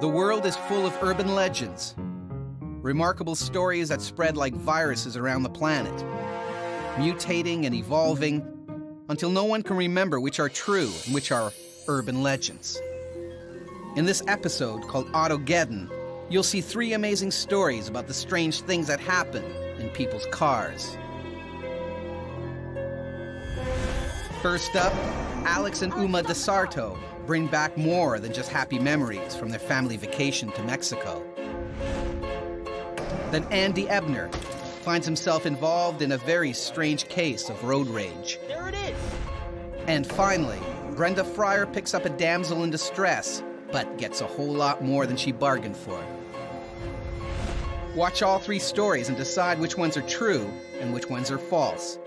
The world is full of urban legends, remarkable stories that spread like viruses around the planet, mutating and evolving until no one can remember which are true and which are urban legends. In this episode called Autogeddon, you'll see 3 amazing stories about the strange things that happen in people's cars. First up, Alex and Uma DeSarto bring back more than just happy memories from their family vacation to Mexico. Then Andy Ebner finds himself involved in a very strange case of road rage. There it is! And finally, Brenda Fryer picks up a damsel in distress, but gets a whole lot more than she bargained for. Watch all 3 stories and decide which ones are true and which ones are false.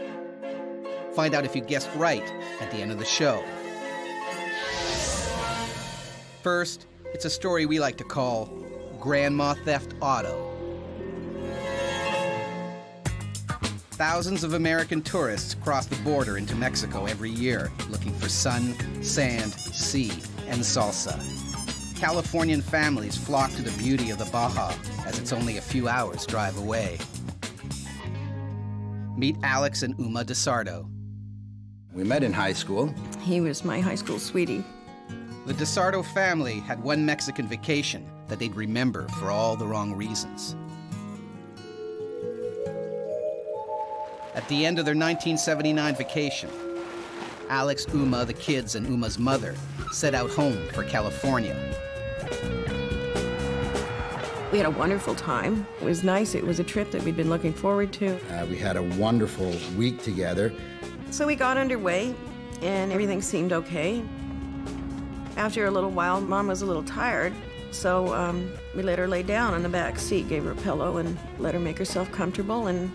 Find out if you guessed right at the end of the show. First, it's a story we like to call Grandma Theft Auto. Thousands of American tourists cross the border into Mexico every year looking for sun, sand, sea, and salsa. Californian families flock to the beauty of the Baja as it's only a few hours' drive away. Meet Alex and Uma DeSarto. We met in high school. He was my high school sweetie. The DeSarto family had one Mexican vacation that they'd remember for all the wrong reasons. At the end of their 1979 vacation, Alex, Uma, the kids, and Uma's mother set out home for California. We had a wonderful time. It was nice. It was a trip that we'd been looking forward to. We had a wonderful week together. So we got underway, and everything seemed okay. After a little while, Mom was a little tired, so we let her lay down in the back seat, gave her a pillow, and let her make herself comfortable. And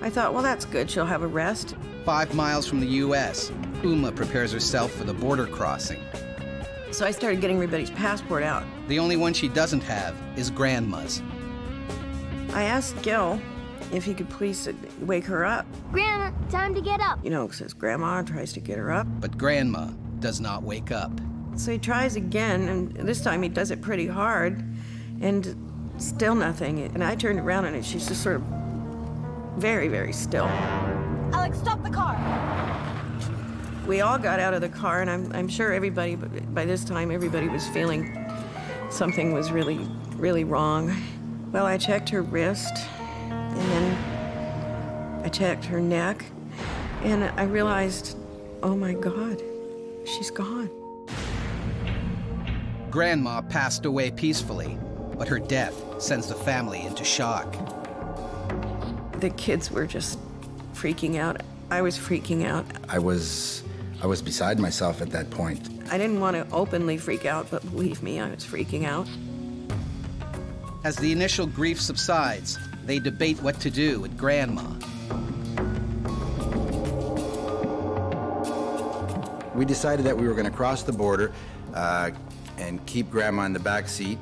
I thought, well, that's good. She'll have a rest. 5 miles from the U.S., Uma prepares herself for the border crossing. So I started getting everybody's passport out. The only one she doesn't have is Grandma's. I asked Gil if he could please wake her up. Grandma, time to get up. You know, says Grandma, tries to get her up. But Grandma does not wake up. So he tries again, and this time he does it pretty hard, and still nothing. And I turned around, and she's just sort of very, very still. Alex, stop the car. We all got out of the car, and I'm sure everybody, by this time, everybody was feeling something was really, really wrong. Well, I checked her wrist, and then I checked her neck, and I realized, oh my God, she's gone. Grandma passed away peacefully, but her death sends the family into shock. The kids were just freaking out. I was freaking out. I was beside myself at that point. I didn't want to openly freak out, but believe me, I was freaking out. As the initial grief subsides, they debate what to do with Grandma. We decided that we were going to cross the border and keep Grandma in the back seat.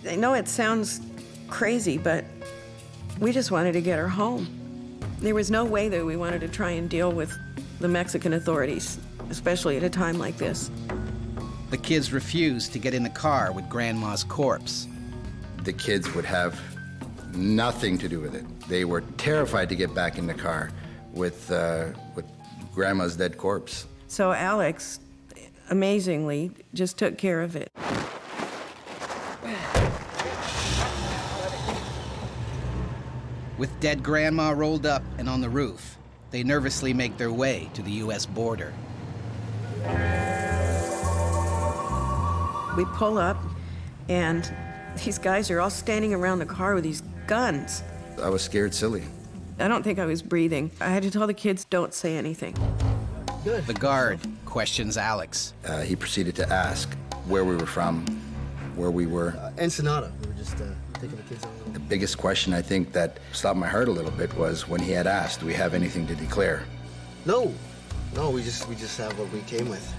I know it sounds crazy, but we just wanted to get her home. There was no way that we wanted to try and deal with the Mexican authorities, especially at a time like this. The kids refused to get in the car with Grandma's corpse. The kids would have nothing to do with it. They were terrified to get back in the car with Grandma's dead corpse. So Alex, amazingly, just took care of it. With dead Grandma rolled up and on the roof, they nervously make their way to the U.S. border. We pull up, and these guys are all standing around the car with these guns. I was scared silly. I don't think I was breathing. I had to tell the kids, don't say anything. The guard questions Alex. He proceeded to ask where we were from, where we were. Ensenada. We were just taking the kids on. The biggest question I think that stopped my heart a little bit was when he had asked, do we have anything to declare? No, we just have what we came with.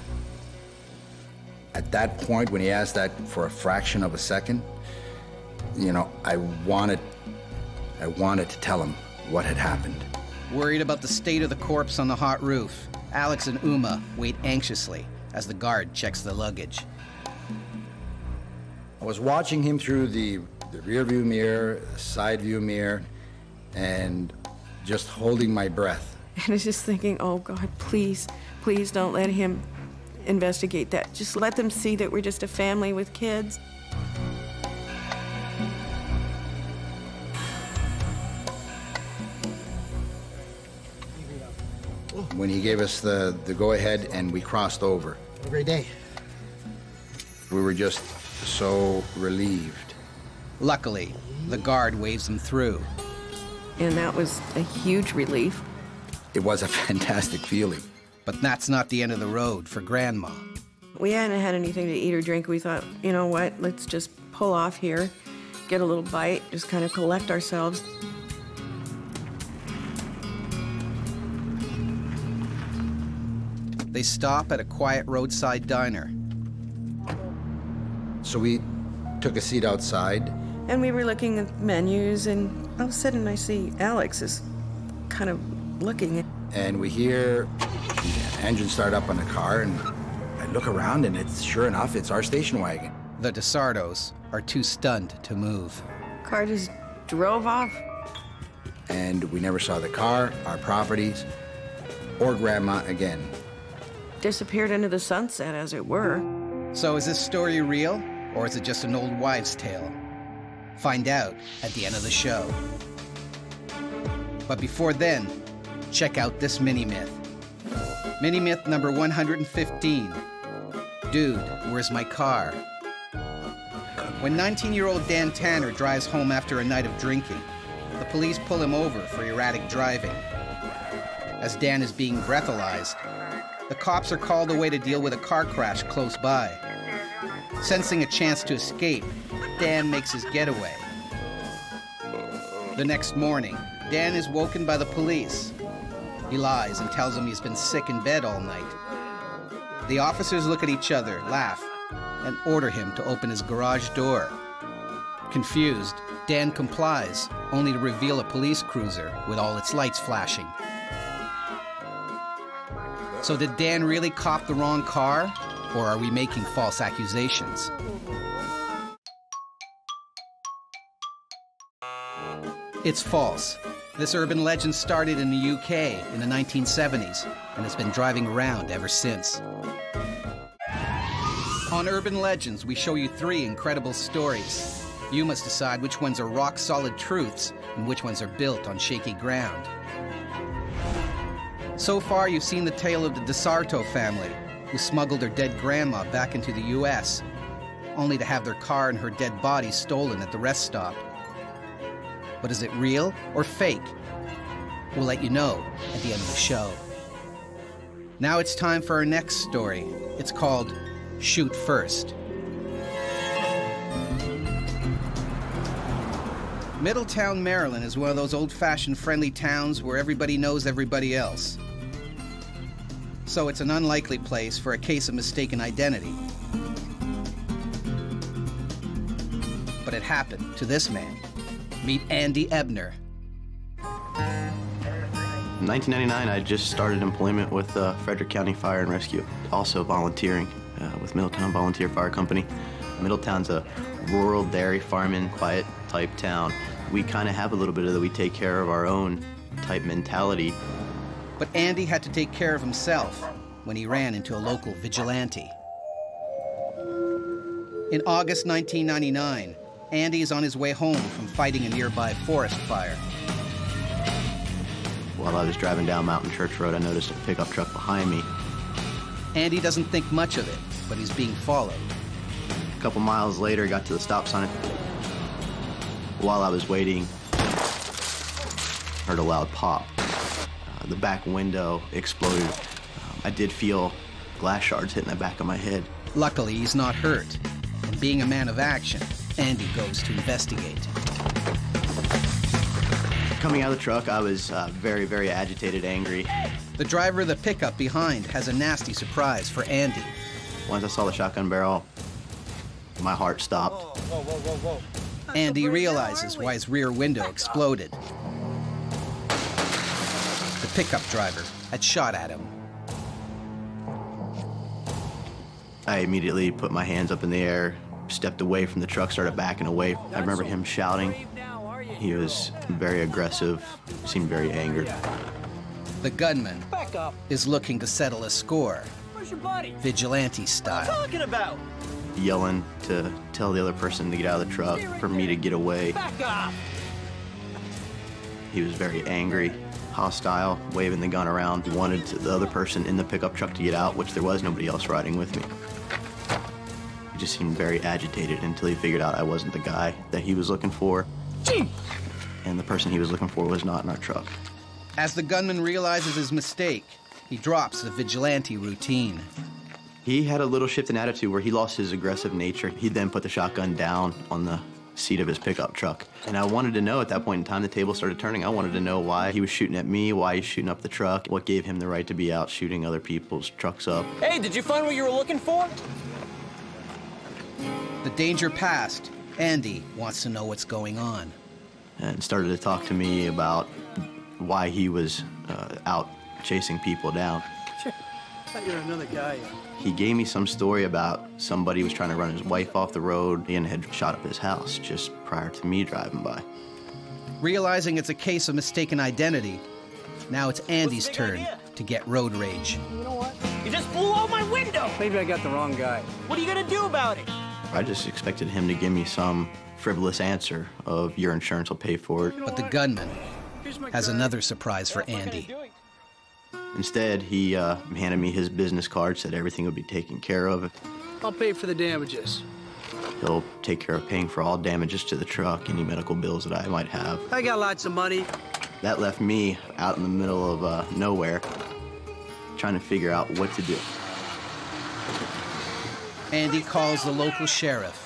At that point, when he asked that for a fraction of a second, you know, I wanted to tell him what had happened. Worried about the state of the corpse on the hot roof, Alex and Uma wait anxiously as the guard checks the luggage. I was watching him through the rear view mirror, side view mirror, and just holding my breath. And I was just thinking, oh God, please, please don't let him investigate that. Just let them see that we're just a family with kids. When he gave us the go-ahead and we crossed over, Have a great day. we were just so relieved. Luckily, the guard waves him through. And that was a huge relief. It was a fantastic feeling. But that's not the end of the road for Grandma. We hadn't had anything to eat or drink. We thought, you know what, let's just pull off here, get a little bite, just kind of collect ourselves. They stop at a quiet roadside diner. So we took a seat outside. And we were looking at menus, and all of a sudden I see Alex is kind of looking. And we hear the engine start up on the car, and I look around, and it's sure enough, it's our station wagon. The DeSardos are too stunned to move. Car just drove off. And we never saw the car, our properties, or Grandma again. Disappeared into the sunset, as it were. So is this story real, or is it just an old wives' tale? Find out at the end of the show. But before then, check out this mini-myth. Mini-myth number 115. Dude, where's my car? When 19-year-old Dan Tanner drives home after a night of drinking, the police pull him over for erratic driving. As Dan is being breathalyzed, the cops are called away to deal with a car crash close by. Sensing a chance to escape, Dan makes his getaway. The next morning, Dan is woken by the police. He lies and tells them he's been sick in bed all night. The officers look at each other, laugh, and order him to open his garage door. Confused, Dan complies, only to reveal a police cruiser with all its lights flashing. So did Dan really cop the wrong car, or are we making false accusations? It's false. This urban legend started in the UK in the 1970s and has been driving around ever since. On Urban Legends, we show you 3 incredible stories. You must decide which ones are rock-solid truths and which ones are built on shaky ground. So far, you've seen the tale of the DeSarto family, who smuggled their dead grandma back into the U.S., only to have their car and her dead body stolen at the rest stop. But is it real or fake? We'll let you know at the end of the show. Now it's time for our next story. It's called Shoot First. Middletown, Maryland is one of those old-fashioned friendly towns where everybody knows everybody else. So it's an unlikely place for a case of mistaken identity. But it happened to this man. Meet Andy Ebner. In 1999, I just started employment with Frederick County Fire and Rescue, also volunteering with Middletown Volunteer Fire Company. Middletown's a rural dairy farming, quiet type town. We kind of have a little bit of the we take care of our own type mentality. But Andy had to take care of himself when he ran into a local vigilante. In August 1999, Andy is on his way home from fighting a nearby forest fire. While I was driving down Mountain Church Road, I noticed a pickup truck behind me. Andy doesn't think much of it, but he's being followed. A couple miles later, got to the stop sign. While I was waiting, heard a loud pop. The back window exploded. I did feel glass shards hitting the back of my head. Luckily, he's not hurt. And being a man of action, Andy goes to investigate. Coming out of the truck, I was very, very agitated, angry. The driver of the pickup behind has a nasty surprise for Andy. Once I saw the shotgun barrel, my heart stopped. Whoa, whoa, whoa, whoa. Andy realizes why his rear window exploded. The pickup driver had shot at him. I immediately put my hands up in the air, stepped away from the truck, started backing away. I remember him shouting. He was very aggressive, seemed very angered. The gunman is looking to settle a score, vigilante style. Talking about? Yelling to tell the other person to get out of the truck, for me to get away. Back off! He was very angry, hostile, waving the gun around. He wanted the other person in the pickup truck to get out, which there was nobody else riding with me. He just seemed very agitated until he figured out I wasn't the guy that he was looking for. And the person he was looking for was not in our truck. As the gunman realizes his mistake, he drops the vigilante routine. He had a little shift in attitude where he lost his aggressive nature. He then put the shotgun down on the seat of his pickup truck. And I wanted to know at that point in time, the table started turning. I wanted to know why he was shooting at me, why he's shooting up the truck, what gave him the right to be out shooting other people's trucks up. Hey, did you find what you were looking for? The danger passed. Andy wants to know what's going on. And started to talk to me about why he was out chasing people down. I thought you were another guy. He gave me some story about somebody was trying to run his wife off the road and had shot up his house just prior to me driving by. Realizing it's a case of mistaken identity, now it's Andy's turn to get road rage. You know what? You just blew out my window! Maybe I got the wrong guy. What are you gonna do about it? I just expected him to give me some frivolous answer of your insurance will pay for it. But the gunman has another surprise for Andy. Instead, he handed me his business card, said everything would be taken care of. I'll pay for the damages. He'll take care of paying for all damages to the truck, any medical bills that I might have. I got lots of money. That left me out in the middle of nowhere, trying to figure out what to do. Andy calls the local sheriff.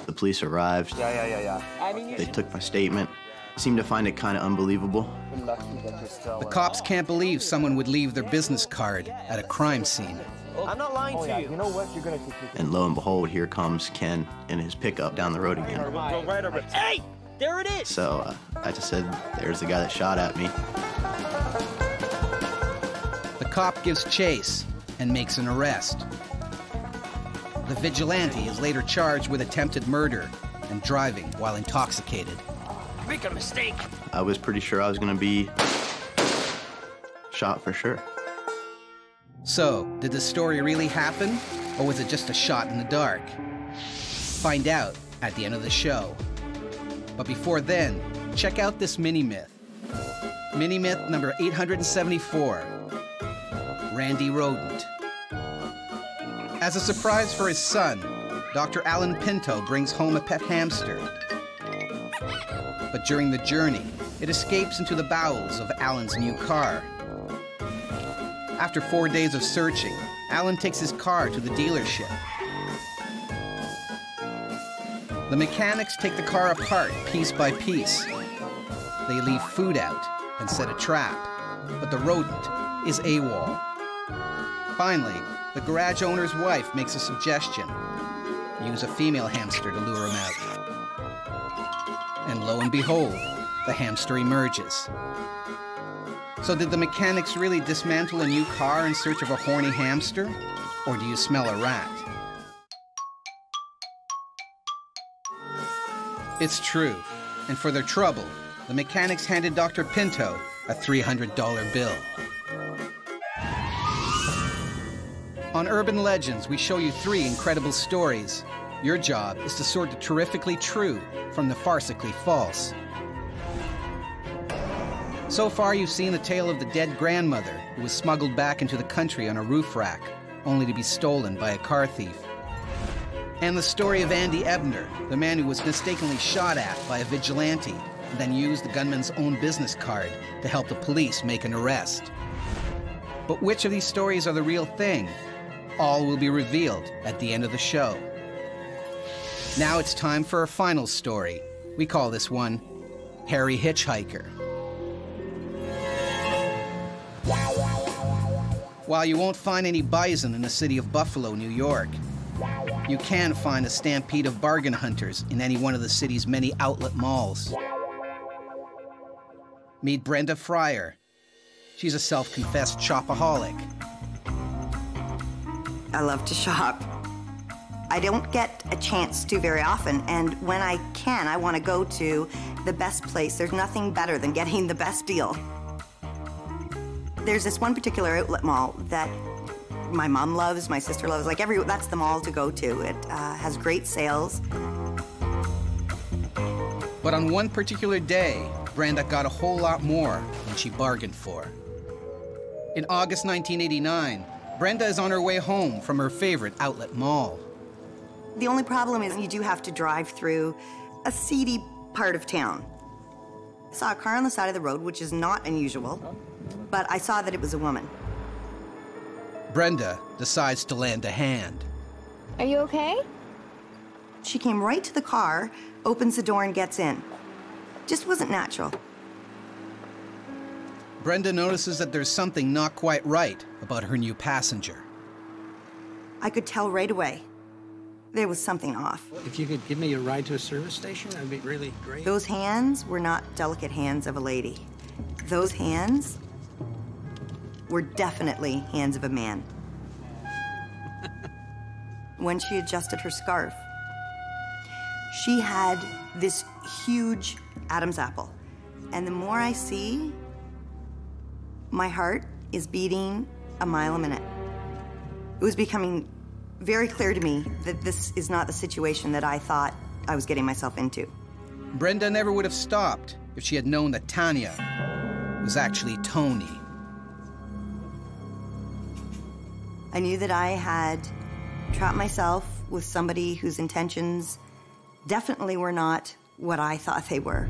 The police arrived. They took my statement. Seemed to find it kind of unbelievable. The cops can't believe someone would leave their business card at a crime scene. I'm not lying to you. You know what? You're gonna And lo and behold, here comes Ken in his pickup down the road again. go right over. Hey! There it is! So I just said, there's the guy that shot at me. The cop gives chase and makes an arrest. The vigilante is later charged with attempted murder and driving while intoxicated. Make a mistake. I was pretty sure I was going to be shot for sure. So, did the story really happen, or was it just a shot in the dark? Find out at the end of the show. But before then, check out this mini-myth. Mini-myth number 874, Randy Rodent. As a surprise for his son, Dr. Alan Pinto brings home a pet hamster. But during the journey, it escapes into the bowels of Alan's new car. After 4 days of searching, Alan takes his car to the dealership. The mechanics take the car apart piece by piece. They leave food out and set a trap, but the rodent is AWOL. Finally, the garage owner's wife makes a suggestion. Use a female hamster to lure him out. And lo and behold, the hamster emerges. So did the mechanics really dismantle a new car in search of a horny hamster? Or do you smell a rat? It's true. And for their trouble, the mechanics handed Dr. Pinto a $300 bill. On Urban Legends, we show you 3 incredible stories. Your job is to sort the terrifically true from the farcically false. So far, you've seen the tale of the dead grandmother who was smuggled back into the country on a roof rack, only to be stolen by a car thief. And the story of Andy Ebner, the man who was mistakenly shot at by a vigilante, and then used the gunman's own business card to help the police make an arrest. But which of these stories are the real thing? All will be revealed at the end of the show. Now it's time for our final story. We call this one Harry Hitchhiker. While you won't find any bison in the city of Buffalo, New York, you can find a stampede of bargain hunters in any one of the city's many outlet malls. Meet Brenda Fryer. She's a self-confessed shop-aholic. I love to shop. I don't get a chance to very often, and when I can, I want to go to the best place. There's nothing better than getting the best deal. There's this one particular outlet mall that my mom loves, my sister loves, that's the mall to go to. It has great sales. But on one particular day, Brenda got a whole lot more than she bargained for. In August 1989, Brenda is on her way home from her favorite outlet mall. The only problem is you do have to drive through a seedy part of town. I saw a car on the side of the road, which is not unusual, but I saw that it was a woman. Brenda decides to lend a hand. Are you okay? She came right to the car, opens the door, and gets in. Just wasn't natural. Brenda notices that there's something not quite right about her new passenger. I could tell right away. There was something off. If you could give me a ride to a service station, that'd be really great. Those hands were not delicate hands of a lady. Those hands were definitely hands of a man. When she adjusted her scarf, she had this huge Adam's apple. And the more I see, my heart is beating a mile a minute. It was becoming very clear to me that this is not the situation that I thought I was getting myself into. Brenda never would have stopped if she had known that Tanya was actually Tony. I knew that I had trapped myself with somebody whose intentions definitely were not what I thought they were.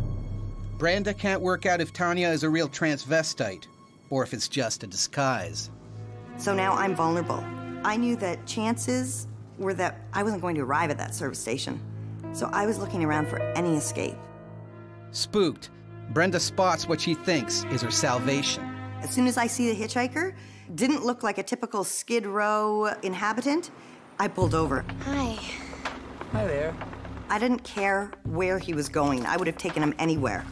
Brenda can't work out if Tanya is a real transvestite or if it's just a disguise. So now I'm vulnerable. I knew that chances were that I wasn't going to arrive at that service station. So I was looking around for any escape. Spooked, Brenda spots what she thinks is her salvation. As soon as I see the hitchhiker, didn't look like a typical Skid Row inhabitant, I pulled over. Hi. Hi there. I didn't care where he was going. I would have taken him anywhere.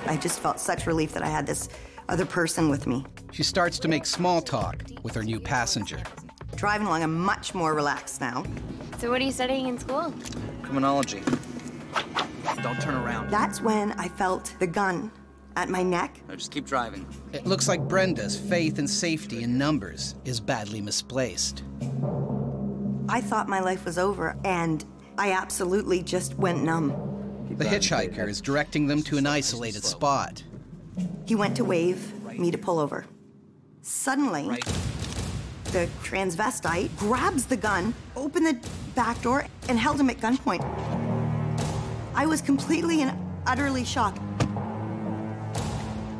I just felt such relief that I had this other person with me. She starts to make small talk with her new passenger. Driving along, I'm much more relaxed now. So what are you studying in school? Criminology. Don't turn around. That's when I felt the gun at my neck. No, just keep driving. It looks like Brenda's faith and safety in numbers is badly misplaced. I thought my life was over, and I absolutely just went numb. The hitchhiker is directing them to an isolated spot. He went to wave me to pull over. Suddenly, the transvestite grabs the gun, opened the back door, and held him at gunpoint. I was completely and utterly shocked.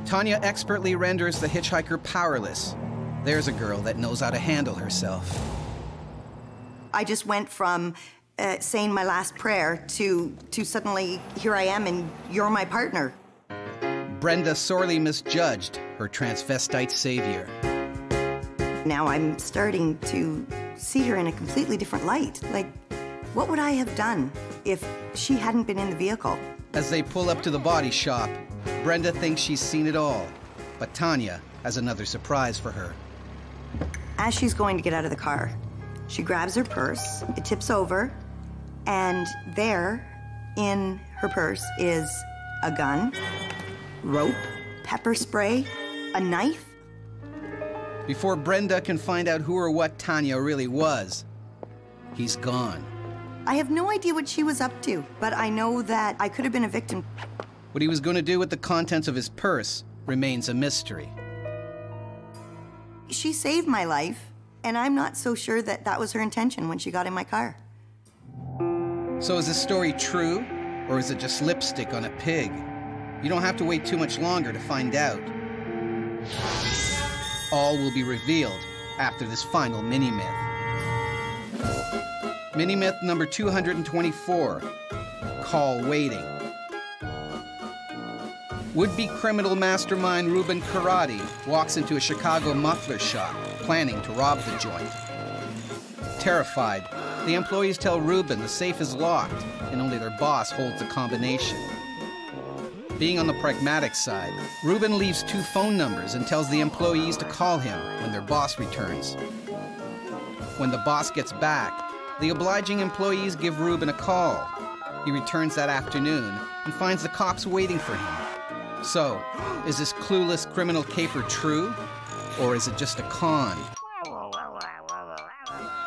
Tanya expertly renders the hitchhiker powerless. There's a girl that knows how to handle herself. I just went from saying my last prayer to suddenly, here I am and you're my partner. Brenda sorely misjudged her transvestite savior. Now I'm starting to see her in a completely different light. Like, what would I have done if she hadn't been in the vehicle? As they pull up to the body shop, Brenda thinks she's seen it all, but Tanya has another surprise for her. As she's going to get out of the car, she grabs her purse, it tips over, and there, in her purse, is a gun, rope, pepper spray, a knife. Before Brenda can find out who or what Tanya really was, he's gone. I have no idea what she was up to, but I know that I could have been a victim. What he was going to do with the contents of his purse remains a mystery. She saved my life, and I'm not so sure that that was her intention when she got in my car. So is this story true, or is it just lipstick on a pig? You don't have to wait too much longer to find out. All will be revealed after this final mini-myth. Mini-myth number 224, Call Waiting. Would-be criminal mastermind Ruben Karate walks into a Chicago muffler shop, planning to rob the joint. Terrified, the employees tell Ruben the safe is locked and only their boss holds the combination. Being on the pragmatic side, Ruben leaves 2 phone numbers and tells the employees to call him when their boss returns. When the boss gets back, the obliging employees give Ruben a call. He returns that afternoon and finds the cops waiting for him. So, is this clueless criminal caper true? Or is it just a con?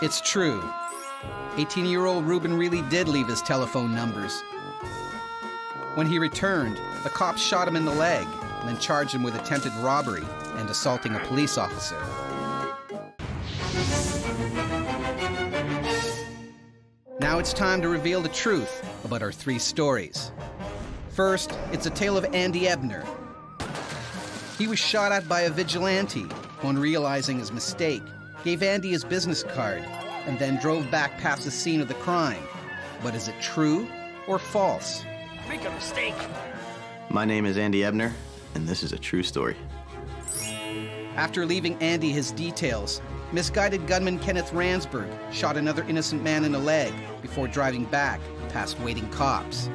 It's true. 18-year-old Ruben really did leave his telephone numbers. When he returned, the cops shot him in the leg and then charged him with attempted robbery and assaulting a police officer. Now it's time to reveal the truth about our three stories. First, it's a tale of Andy Ebner. He was shot at by a vigilante who, on realizing his mistake, gave Andy his business card and then drove back past the scene of the crime. But is it true or false? Make a mistake. My name is Andy Ebner, and this is a true story. After leaving Andy his details, misguided gunman Kenneth Ransberg shot another innocent man in the leg before driving back past waiting cops.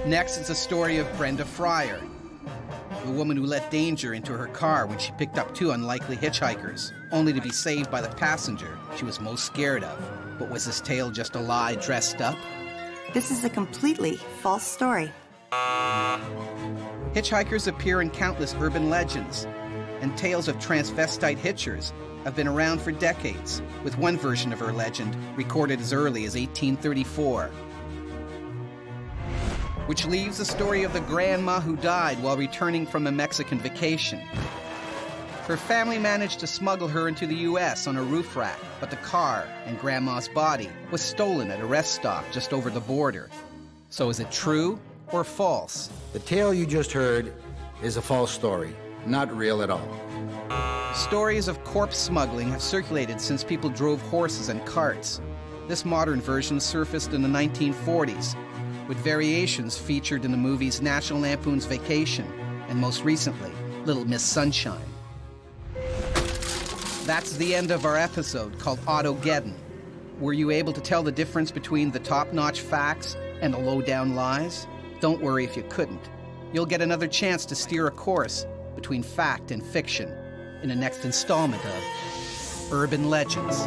Next, it's a story of Brenda Fryer, the woman who let danger into her car when she picked up two unlikely hitchhikers, only to be saved by the passenger she was most scared of. But was this tale just a lie dressed up? This is a completely false story. Hitchhikers appear in countless urban legends, and tales of transvestite hitchers have been around for decades, with one version of her legend recorded as early as 1834. Which leaves the story of the grandma who died while returning from a Mexican vacation. Her family managed to smuggle her into the U.S. on a roof rack, but the car and grandma's body was stolen at a rest stop just over the border. So is it true or false? The tale you just heard is a false story, not real at all. Stories of corpse smuggling have circulated since people drove horses and carts. This modern version surfaced in the 1940s, with variations featured in the movies National Lampoon's Vacation and most recently, Little Miss Sunshine. That's the end of our episode called Autogeddon. Were you able to tell the difference between the top-notch facts and the low-down lies? Don't worry if you couldn't. You'll get another chance to steer a course between fact and fiction in the next installment of Urban Legends.